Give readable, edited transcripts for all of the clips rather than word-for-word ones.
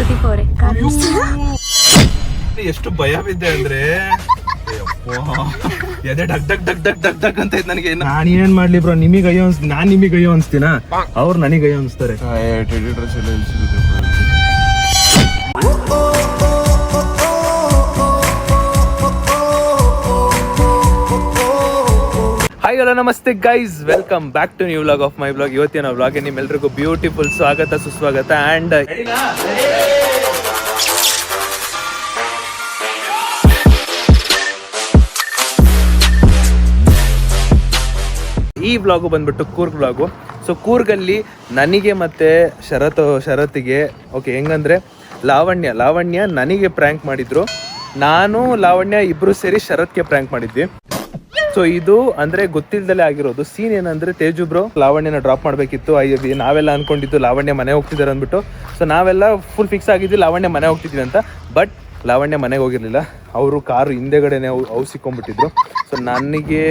44 ಎಷ್ಟು ಭಯ ಬಿದ್ದೆ ಅಂದ್ರೆ ಎದೆ ಡಗ್ ಡಗ್ ಡಗ್ ಡಗ್ ಡಗ್ ಡಗ್ ಅಂತ ಇತ್ತು ನನಗೆ. ನಾನು ಏನ್ ಮಾಡ್ಲಿ ಬ್ರೋ, ನಿಮಗೆ ಅಯ್ಯೋ ನಾನ್ ನಿಮಗೆ ಅಯ್ಯೋ ಅನ್ಸ್ತೀನ, ಅವ್ರು ನನಗೆ ಅಯ್ಯೋ ಅನ್ಸ್ತಾರೆ. ಹಾಯ್ ಹಲೋ ನಮಸ್ತೆ guys, welcome back to new vlog of my vlog. ಇವತ್ತಿನ ವ್ಲಾಗ್ಗೆ ನಿಮ್ಮೆಲ್ಲರಿಗೂ ಬ್ಯೂಟಿಫುಲ್ ಸ್ವಾಗತ ಸುಸ್ವಾಗತ. ಆ್ಯಂಡ್ ಈ ವ್ಲಾಗು ಬಂದ್ಬಿಟ್ಟು ಕೂರ್ಗ್ ವ್ಲಾಗು. ಸೊ ಕೂರ್ಗಲ್ಲಿ ನನಗೆ ಮತ್ತು ಶರತ್ಗೆ ಓಕೆ ಹೆಂಗಂದರೆ ಲಾವಣ್ಯ ನನಗೆ ಪ್ರ್ಯಾಂಕ್ ಮಾಡಿದ್ರು, ನಾನು ಲಾವಣ್ಯ ಇಬ್ಬರು ಸೇರಿ ಶರತ್ಗೆ ಪ್ರ್ಯಾಂಕ್ ಮಾಡಿದ್ವಿ. ಸೊ ಇದು ಅಂದರೆ ಗೊತ್ತಿಲ್ದಲೇ ಆಗಿರೋದು. ಸೀನ್ ಏನಂದರೆ ತೇಜು ಬ್ರೋ ಲಾವಣ್ಯನ ಡ್ರಾಪ್ ಮಾಡಬೇಕಿತ್ತು. ನಾವೆಲ್ಲ ಅಂದ್ಕೊಂಡಿದ್ದು ಲಾವಣ್ಯ ಮನೆ ಹೋಗ್ತಿದ್ದಾರೆ ಅಂದ್ಬಿಟ್ಟು. ಸೊ ನಾವೆಲ್ಲ ಫುಲ್ ಫಿಕ್ಸ್ ಆಗಿದ್ವಿ ಲಾವಣ್ಯ ಮನೆ ಹೋಗ್ತಿದ್ವಿ ಅಂತ. ಬಟ್ ಲಾವಣ್ಯ ಮನೆಗೆ ಹೋಗಿರಲಿಲ್ಲ, ಅವರು ಕಾರು ಹಿಂದೆಗಡೆನೆ ಅವ್ರು ಸಿಕ್ಕೊಂಡ್ಬಿಟ್ಟಿದ್ರು. ಸೊ ನನಗೆ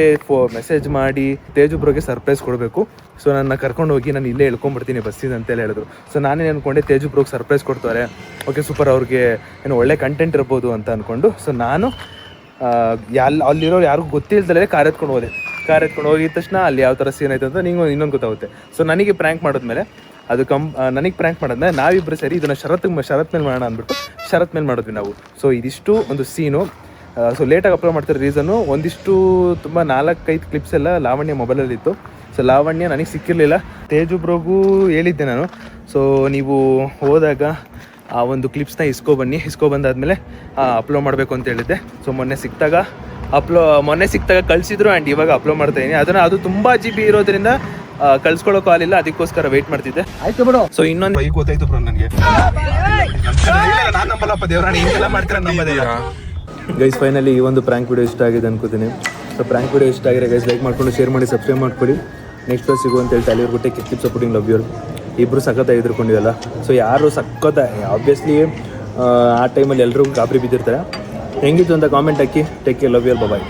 ಮೆಸೇಜ್ ಮಾಡಿ ತೇಜು ಬ್ರೋಗೆ ಸರ್ಪ್ರೈಸ್ ಕೊಡಬೇಕು, ಸೊ ನನ್ನ ಕರ್ಕೊಂಡು ಹೋಗಿ ನಾನು ಇಲ್ಲೇ ಇಳ್ಕೊಂಡ್ಬಿಡ್ತೀನಿ ಬಸ್ಸಿಂದ ಅಂತೇಳಿ ಹೇಳಿದ್ರು. ಸೊ ನಾನೇನು ಅಂದ್ಕೊಂಡೆ ತೇಜು ಬ್ರೋಗೆ ಸರ್ಪ್ರೈಸ್ ಕೊಡ್ತಾರೆ, ಓಕೆ ಸೂಪರ್, ಅವ್ರಿಗೆ ಏನು ಒಳ್ಳೆ ಕಂಟೆಂಟ್ ಇರ್ಬೋದು ಅಂತ ಅಂದ್ಕೊಂಡು. ಸೊ ನಾನು ಅಲ್ಲಿರೋರು ಯಾರಿಗೂ ಗೊತ್ತಿಲ್ದಲೇ ಕಾರ್ ಎತ್ಕೊಂಡು ಹೋಗಿದ ತಕ್ಷಣ ಅಲ್ಲಿ ಯಾವ ಥರ ಸೀನ್ ಆಯ್ತು ಅಂತ ನಿಂಗೆ ಇನ್ನೊಂದು ಗೊತ್ತಾಗುತ್ತೆ. ಸೊ ನನಗೆ ಪ್ರ್ಯಾಂಕ್ ಮಾಡಿದ್ಮೇಲೆ ಅದು ನನಗೆ ಪ್ರ್ಯಾಂಕ್ ಮಾಡಿದ್ಮೇಲೆ ನಾವಿಬ್ಬರು ಸರಿ ಇದನ್ನು ಶರತ್ ಮೇಲೆ ಮಾಡೋಣ ಅಂದ್ಬಿಟ್ಟು ಶರತ್ ಮೇಲೆ ಮಾಡಿದ್ವಿ ನಾವು. ಸೊ ಇದಿಷ್ಟು ಒಂದು ಸೀನು. ಸೊ ಲೇಟಾಗಿ ಅಪ್ಲೋಡ್ ಮಾಡ್ತಿರೋ ರೀಸನ್ನು ಒಂದಿಷ್ಟು ತುಂಬ 4-5 ಕ್ಲಿಪ್ಸ್ ಎಲ್ಲ ಲಾವಣ್ಯ ಮೊಬೈಲಲ್ಲಿತ್ತು. ಸೊ ಲಾವಣ್ಯ ನನಗೆ ಸಿಕ್ಕಿರಲಿಲ್ಲ. ತೇಜು ಬ್ರೋಗೂ ಹೇಳಿದ್ದೆ ನಾನು, ಸೊ ನೀವು ಹೋದಾಗ ಆ ಒಂದು ಕ್ಲಿಪ್ಸ್ನ ಇಸ್ಕೊಬಂದಾದ್ಮೇಲೆ ಅಪ್ಲೋಡ್ ಮಾಡಬೇಕು ಅಂತ ಹೇಳಿದ್ದೆ. ಸೊ ಮೊನ್ನೆ ಸಿಕ್ತಾಗ ಕಳಿಸಿದ್ರು ಆ್ಯಂಡ್ ಇವಾಗ ಅಪ್ಲೋಡ್ ಮಾಡ್ತಾಯಿದ್ದೀನಿ. ಅದು ತುಂಬ GB ಇರೋದ್ರಿಂದ ಕಳ್ಸ್ಕೊಳ್ಳೋಕೆ ಆಗಲಿಲ್ಲ, ಅದಕ್ಕೋಸ್ಕರ ವೆಯ್ಟ್ ಮಾಡ್ತಿದ್ದೆ. ಆಯ್ತು ಬಿಡು. ಸೊ ಇನ್ನೊಂದು ಬೈಕ್ ಗೊತ್ತಾಯ್ತು ಬ್ರೋ ನನಗೆ. ಗೈಸ್ ಫೈನಲಿ ಈ ಒಂದು ಪ್ರ್ಯಾಂಕ್ ವಿಡಿಯೋ ಇಷ್ಟ ಆಗಿದೆ ಅನ್ಕೋತೀನಿ. ಸೊ ಪ್ರ್ಯಾಂಕ್ ವಿಡಿಯೋ ಇಷ್ಟ ಆಗಿದೆ ಗೈಸ್, ಲೈಕ್ ಮಾಡ್ಕೊಂಡು ಶೇರ್ ಮಾಡಿ ಸಬ್ಸ್ಕ್ರೈಬ್ ಮಾಡ್ಕೊಳ್ಳಿ. ನೆಕ್ಸ್ಟ್ ಡೇ ಸಿಗುವಂತ ಹೇಳ್ತಾ ಅಲ್ಲಿವರೆಗೂ take keep supporting love you. ಇಬ್ಬರು ಸಖತ್ತಾಗಿ ಎದುರ್ಕೊಂಡಿವಲ್ಲ. ಸೊ ಯಾರು ಆಬ್ವಿಯಸ್ಲಿ ಆ ಟೈಮಲ್ಲಿ ಎಲ್ರಿಗೂ ಗಾಬರಿ ಬಿದ್ದಿರ್ತಾರೆ. ಹೆಂಗಿತ್ತು ಅಂತ ಕಾಮೆಂಟ್ ಹಾಕಿ. Take care, love you, bye.